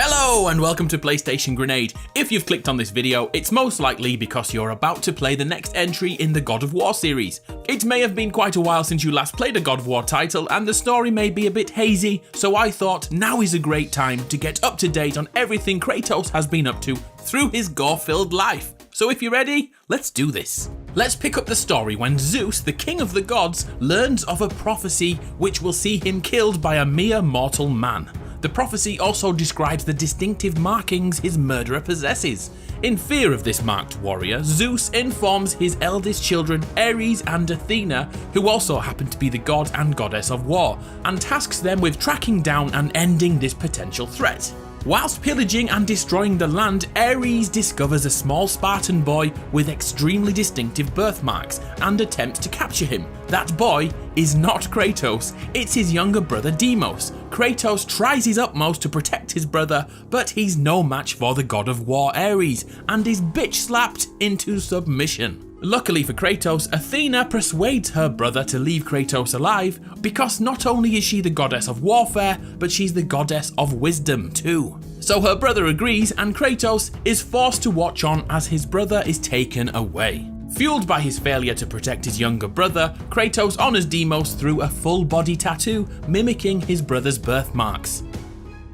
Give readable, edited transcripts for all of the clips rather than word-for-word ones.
Hello and welcome to PlayStation Grenade. If you've clicked on this video, it's most likely because you're about to play the next entry in the God of War series. It may have been quite a while since you last played a God of War title and the story may be a bit hazy, so I thought now is a great time to get up to date on everything Kratos has been up to through his gore-filled life. So if you're ready, let's do this. Let's pick up the story when Zeus, the king of the gods, learns of a prophecy which will see him killed by a mere mortal man. The prophecy also describes the distinctive markings his murderer possesses. In fear of this marked warrior, Zeus informs his eldest children Ares and Athena, who also happen to be the god and goddess of war, and tasks them with tracking down and ending this potential threat. Whilst pillaging and destroying the land, Ares discovers a small Spartan boy with extremely distinctive birthmarks and attempts to capture him. That boy is not Kratos, it's his younger brother Deimos. Kratos tries his utmost to protect his brother, but he's no match for the god of war Ares and is bitch slapped into submission. Luckily for Kratos, Athena persuades her brother to leave Kratos alive because not only is she the goddess of warfare, but she's the goddess of wisdom too. So her brother agrees and Kratos is forced to watch on as his brother is taken away. Fueled by his failure to protect his younger brother, Kratos honours Deimos through a full body tattoo mimicking his brother's birthmarks.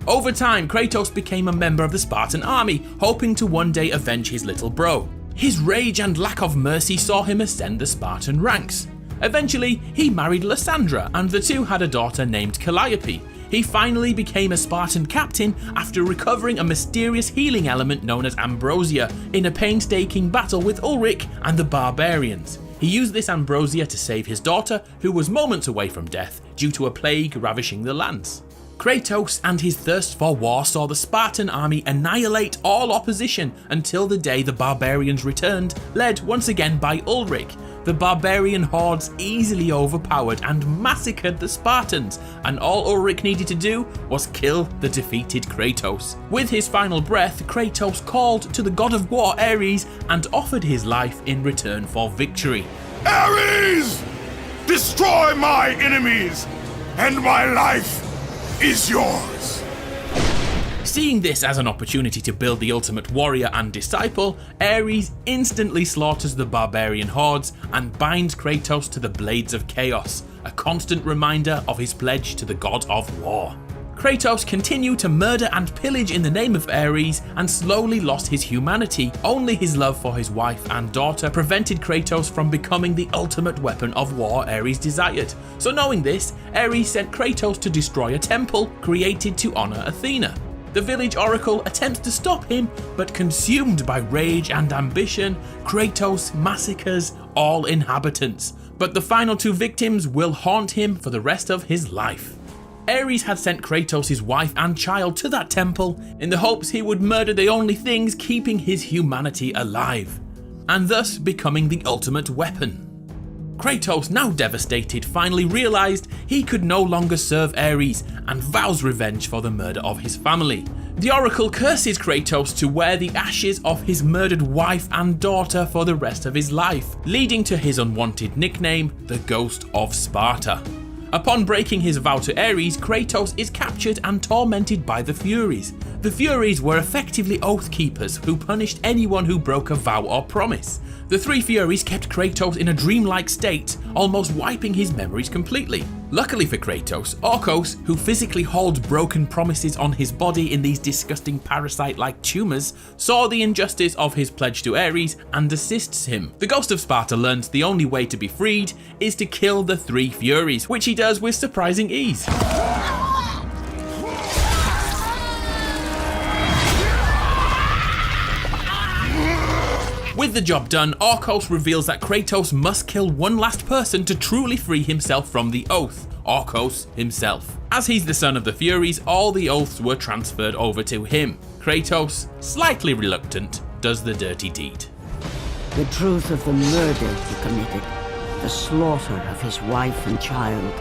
Over time, Kratos became a member of the Spartan army, hoping to one day avenge his little bro. His rage and lack of mercy saw him ascend the Spartan ranks. Eventually, he married Lysandra and the two had a daughter named Calliope. He finally became a Spartan captain after recovering a mysterious healing element known as ambrosia in a painstaking battle with Ulrich and the barbarians. He used this ambrosia to save his daughter, who was moments away from death due to a plague ravishing the lands. Kratos and his thirst for war saw the Spartan army annihilate all opposition until the day the barbarians returned, led once again by Ulrich. The barbarian hordes easily overpowered and massacred the Spartans, and all Ulrich needed to do was kill the defeated Kratos. With his final breath, Kratos called to the god of war Ares and offered his life in return for victory. Ares! Destroy my enemies, and my life is yours. Seeing this as an opportunity to build the ultimate warrior and disciple, Ares instantly slaughters the barbarian hordes and binds Kratos to the Blades of Chaos, a constant reminder of his pledge to the god of war. Kratos continued to murder and pillage in the name of Ares and slowly lost his humanity. Only his love for his wife and daughter prevented Kratos from becoming the ultimate weapon of war Ares desired. So knowing this, Ares sent Kratos to destroy a temple created to honor Athena. The village oracle attempts to stop him, but consumed by rage and ambition, Kratos massacres all inhabitants. But the final two victims will haunt him for the rest of his life. Ares had sent Kratos' wife and child to that temple in the hopes he would murder the only things keeping his humanity alive, and thus becoming the ultimate weapon. Kratos, now devastated, finally realised he could no longer serve Ares and vows revenge for the murder of his family. The oracle curses Kratos to wear the ashes of his murdered wife and daughter for the rest of his life, leading to his unwanted nickname, the Ghost of Sparta. Upon breaking his vow to Ares, Kratos is captured and tormented by the Furies. The Furies were effectively oath keepers who punished anyone who broke a vow or promise. The three Furies kept Kratos in a dreamlike state, almost wiping his memories completely. Luckily for Kratos, Orcos, who physically holds broken promises on his body in these disgusting parasite-like tumours, saw the injustice of his pledge to Ares and assists him. The Ghost of Sparta learns the only way to be freed is to kill the three Furies, which he does with surprising ease. With the job done, Orcos reveals that Kratos must kill one last person to truly free himself from the oath, Orcos himself. As he's the son of the Furies, all the oaths were transferred over to him. Kratos, slightly reluctant, does the dirty deed. The truth of the murder he committed, the slaughter of his wife and child,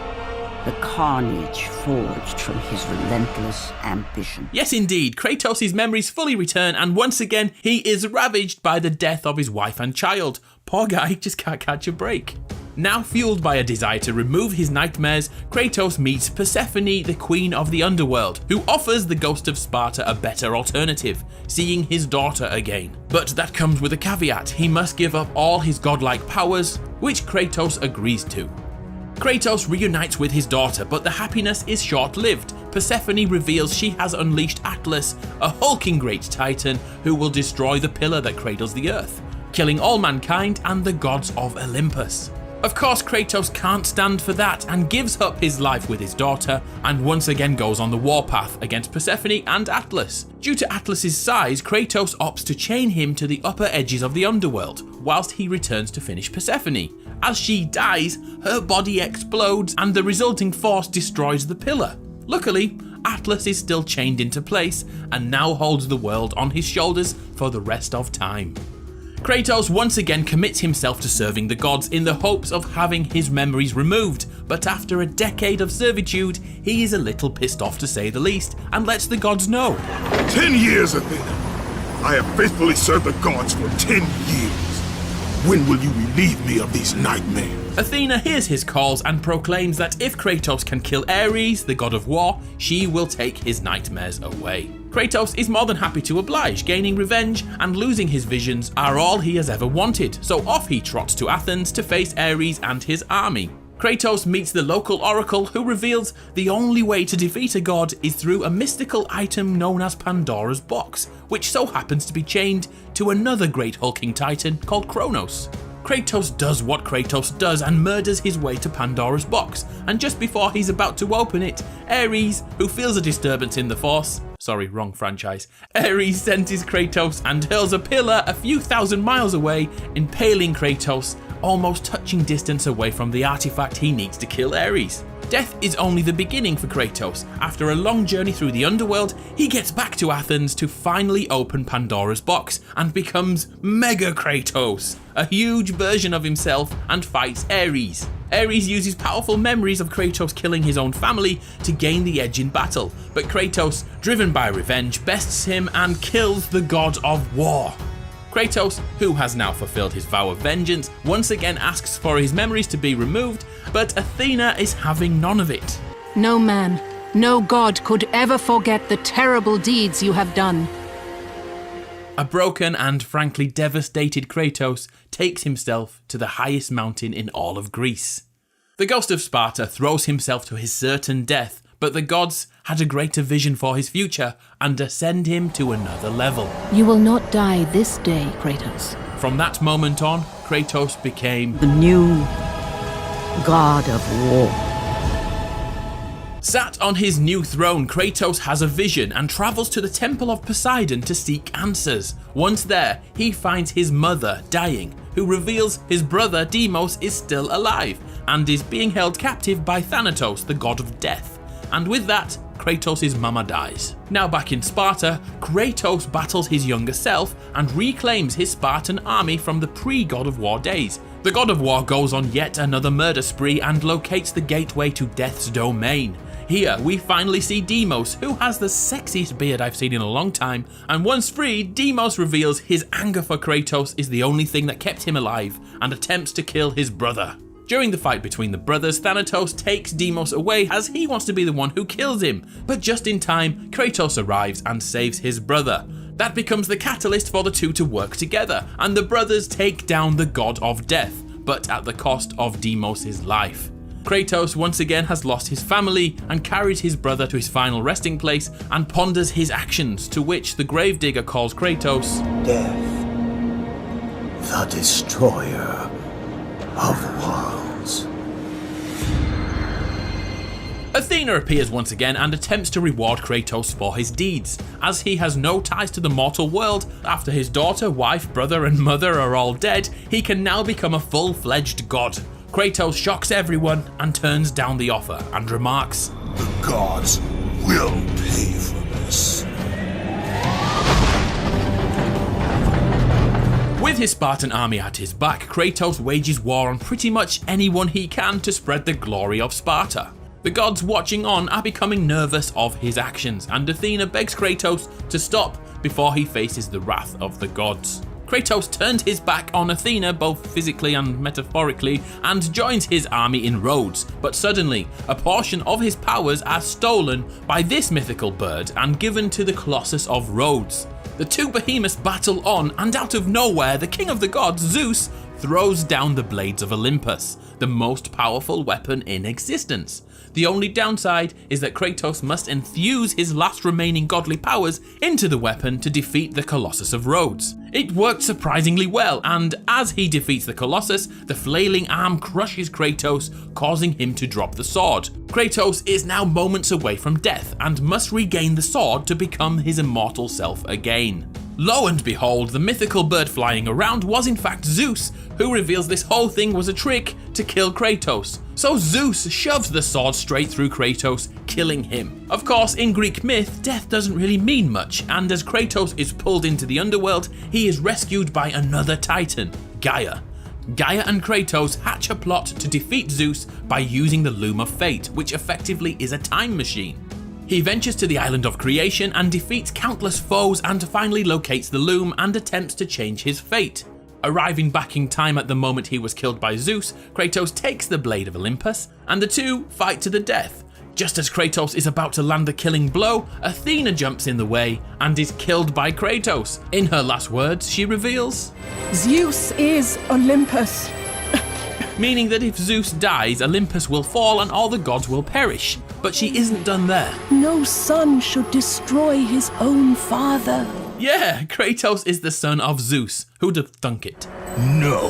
the carnage forged from his relentless ambition. Yes indeed, Kratos' memories fully return and once again he is ravaged by the death of his wife and child. Poor guy just can't catch a break. Now fueled by a desire to remove his nightmares, Kratos meets Persephone, the queen of the underworld, who offers the ghost of Sparta a better alternative, seeing his daughter again. But that comes with a caveat: he must give up all his godlike powers, which Kratos agrees to. Kratos reunites with his daughter, but the happiness is short-lived. Persephone reveals she has unleashed Atlas, a hulking great titan who will destroy the pillar that cradles the earth, killing all mankind and the gods of Olympus. Of course, Kratos can't stand for that and gives up his life with his daughter, and once again goes on the warpath against Persephone and Atlas. Due to Atlas's size, Kratos opts to chain him to the upper edges of the underworld, whilst he returns to finish Persephone. As she dies, her body explodes and the resulting force destroys the pillar. Luckily, Atlas is still chained into place and now holds the world on his shoulders for the rest of time. Kratos once again commits himself to serving the gods in the hopes of having his memories removed, but after a decade of servitude, he is a little pissed off to say the least, and lets the gods know. 10 years, Athena. I have faithfully served the gods for 10 years. When will you relieve me of these nightmares? Athena hears his calls and proclaims that if Kratos can kill Ares, the god of war, she will take his nightmares away. Kratos is more than happy to oblige, gaining revenge and losing his visions are all he has ever wanted, so off he trots to Athens to face Ares and his army. Kratos meets the local oracle, who reveals the only way to defeat a god is through a mystical item known as Pandora's box, which so happens to be chained to another great hulking titan called Kronos. Kratos does what Kratos does and murders his way to Pandora's box, and just before he's about to open it, Ares, who feels a disturbance in the force, sorry, wrong franchise, Ares senses Kratos and hurls a pillar a few thousand miles away, impaling Kratos almost touching distance away from the artifact he needs to kill Ares. Death is only the beginning for Kratos. After a long journey through the underworld, he gets back to Athens to finally open Pandora's box and becomes Mega Kratos, a huge version of himself, and fights Ares. Ares uses powerful memories of Kratos killing his own family to gain the edge in battle, but Kratos, driven by revenge, bests him and kills the god of war. Kratos, who has now fulfilled his vow of vengeance, once again asks for his memories to be removed, but Athena is having none of it. No man, no god could ever forget the terrible deeds you have done. A broken and frankly devastated Kratos takes himself to the highest mountain in all of Greece. The ghost of Sparta throws himself to his certain death, but the gods had a greater vision for his future and ascend him to another level. You will not die this day, Kratos. From that moment on, Kratos became The new god of war. Sat on his new throne, Kratos has a vision and travels to the Temple of Poseidon to seek answers. Once there, he finds his mother dying, who reveals his brother Deimos is still alive and is being held captive by Thanatos, the god of death. And with that, Kratos' mama dies. Now back in Sparta, Kratos battles his younger self and reclaims his Spartan army from the pre-God of War days. The God of War goes on yet another murder spree and locates the gateway to Death's domain. Here, we finally see Deimos, who has the sexiest beard I've seen in a long time, and once freed, Deimos reveals his anger for Kratos is the only thing that kept him alive, and attempts to kill his brother. During the fight between the brothers, Thanatos takes Deimos away as he wants to be the one who kills him, but just in time, Kratos arrives and saves his brother. That becomes the catalyst for the two to work together, and the brothers take down the god of death, but at the cost of Deimos' life. Kratos once again has lost his family and carries his brother to his final resting place and ponders his actions, to which the gravedigger calls Kratos Death, the destroyer of worlds. Athena appears once again and attempts to reward Kratos for his deeds. As he has no ties to the mortal world, after his daughter, wife, brother and mother are all dead, he can now become a full-fledged god. Kratos shocks everyone and turns down the offer and remarks, The gods will pay for this. With his Spartan army at his back, Kratos wages war on pretty much anyone he can to spread the glory of Sparta. The gods watching on are becoming nervous of his actions, and Athena begs Kratos to stop before he faces the wrath of the gods. Kratos turned his back on Athena both physically and metaphorically and joins his army in Rhodes, but suddenly a portion of his powers are stolen by this mythical bird and given to the Colossus of Rhodes. The two behemoths battle on, and out of nowhere the king of the gods, Zeus, throws down the blades of Olympus, the most powerful weapon in existence. The only downside is that Kratos must infuse his last remaining godly powers into the weapon to defeat the Colossus of Rhodes. It worked surprisingly well, and as he defeats the Colossus, the flailing arm crushes Kratos, causing him to drop the sword. Kratos is now moments away from death and must regain the sword to become his immortal self again. Lo and behold, the mythical bird flying around was in fact Zeus, who reveals this whole thing was a trick to kill Kratos. So Zeus shoves the sword straight through Kratos, killing him. Of course, in Greek myth, death doesn't really mean much, and as Kratos is pulled into the underworld, he is rescued by another titan, Gaia. Gaia and Kratos hatch a plot to defeat Zeus by using the Loom of Fate, which effectively is a time machine. He ventures to the island of creation and defeats countless foes and finally locates the loom and attempts to change his fate. Arriving back in time at the moment he was killed by Zeus, Kratos takes the blade of Olympus and the two fight to the death. Just as Kratos is about to land the killing blow, Athena jumps in the way and is killed by Kratos. In her last words, she reveals, "Zeus is Olympus." Meaning that if Zeus dies, Olympus will fall and all the gods will perish. But she isn't done there. No son should destroy his own father. Yeah, Kratos is the son of Zeus. Who'd have thunk it? No,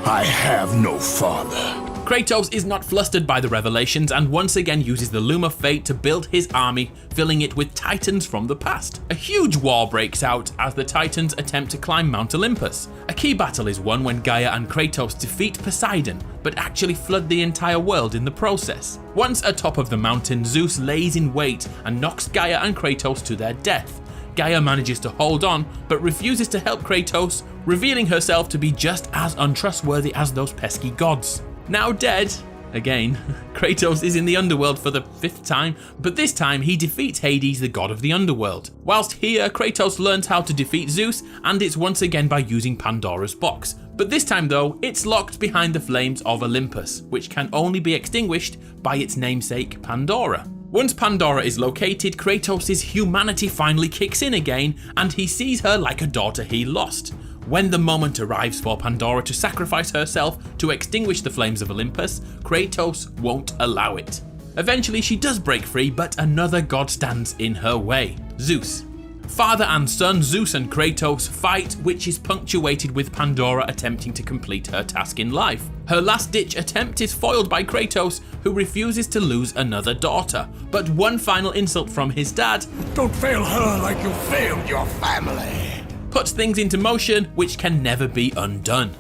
I have no father. Kratos is not flustered by the revelations and once again uses the Loom of Fate to build his army, filling it with titans from the past. A huge war breaks out as the titans attempt to climb Mount Olympus. A key battle is won when Gaia and Kratos defeat Poseidon, but actually flood the entire world in the process. Once atop of the mountain, Zeus lays in wait and knocks Gaia and Kratos to their death. Gaia manages to hold on, but refuses to help Kratos, revealing herself to be just as untrustworthy as those pesky gods. Now dead, again, Kratos is in the underworld for the 5th time, but this time he defeats Hades, the god of the underworld. Whilst here, Kratos learns how to defeat Zeus, and it's once again by using Pandora's box. But this time though, it's locked behind the flames of Olympus, which can only be extinguished by its namesake Pandora. Once Pandora is located, Kratos' humanity finally kicks in again, and he sees her like a daughter he lost. When the moment arrives for Pandora to sacrifice herself to extinguish the flames of Olympus, Kratos won't allow it. Eventually she does break free, but another god stands in her way, Zeus. Father and son Zeus and Kratos fight, which is punctuated with Pandora attempting to complete her task in life. Her last-ditch attempt is foiled by Kratos, who refuses to lose another daughter. But one final insult from his dad, Don't fail her like you failed your family. puts things into motion which can never be undone.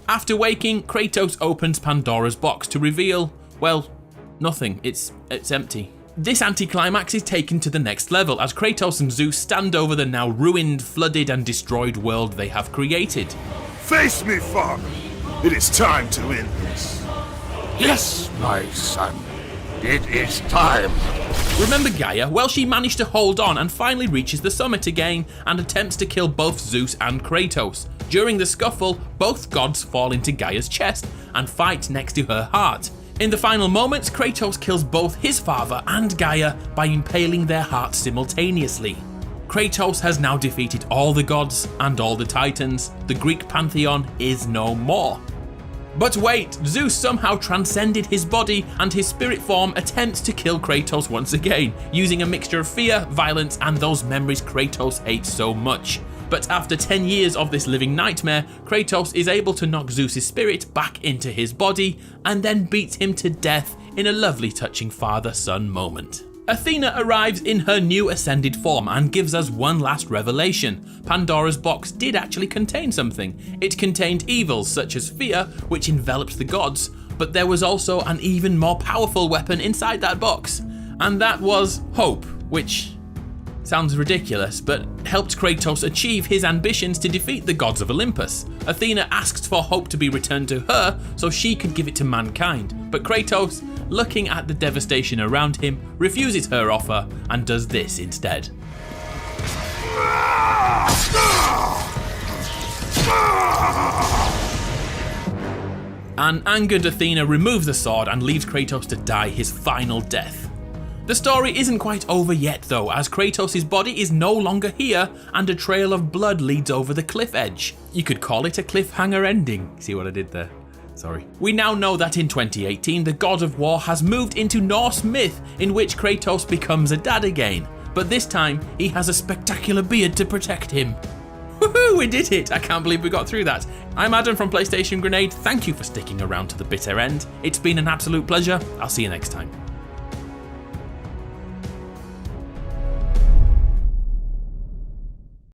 After waking, Kratos opens Pandora's box to reveal, well, nothing. It's empty. This anticlimax is taken to the next level as Kratos and Zeus stand over the now ruined, flooded and destroyed world they have created. Face me, father. It is time to end this. Yes, my son. It is time. Remember Gaia? Well, she managed to hold on and finally reaches the summit again and attempts to kill both Zeus and Kratos. During the scuffle, both gods fall into Gaia's chest and fight next to her heart. In the final moments, Kratos kills both his father and Gaia by impaling their hearts simultaneously. Kratos has now defeated all the gods and all the titans. The Greek pantheon is no more. But wait, Zeus somehow transcended his body and his spirit form attempts to kill Kratos once again, using a mixture of fear, violence and those memories Kratos hates so much. But after 10 years of this living nightmare, Kratos is able to knock Zeus' spirit back into his body and then beats him to death in a lovely touching father-son moment. Athena arrives in her new ascended form and gives us one last revelation. Pandora's box did actually contain something. It contained evils such as fear, which enveloped the gods, but there was also an even more powerful weapon inside that box. And that was hope, which sounds ridiculous, but helped Kratos achieve his ambitions to defeat the gods of Olympus. Athena asks for hope to be returned to her so she could give it to mankind, but Kratos, looking at the devastation around him, refuses her offer and does this instead. An angered Athena removes the sword and leaves Kratos to die his final death. The story isn't quite over yet though, as Kratos' body is no longer here and a trail of blood leads over the cliff edge. You could call it a cliffhanger ending. See what I did there? Sorry. We now know that in 2018 the God of War has moved into Norse myth, in which Kratos becomes a dad again, but this time he has a spectacular beard to protect him. Woohoo, we did it! I can't believe we got through that. I'm Adam from PlayStation Grenade, thank you for sticking around to the bitter end. It's been an absolute pleasure, I'll see you next time.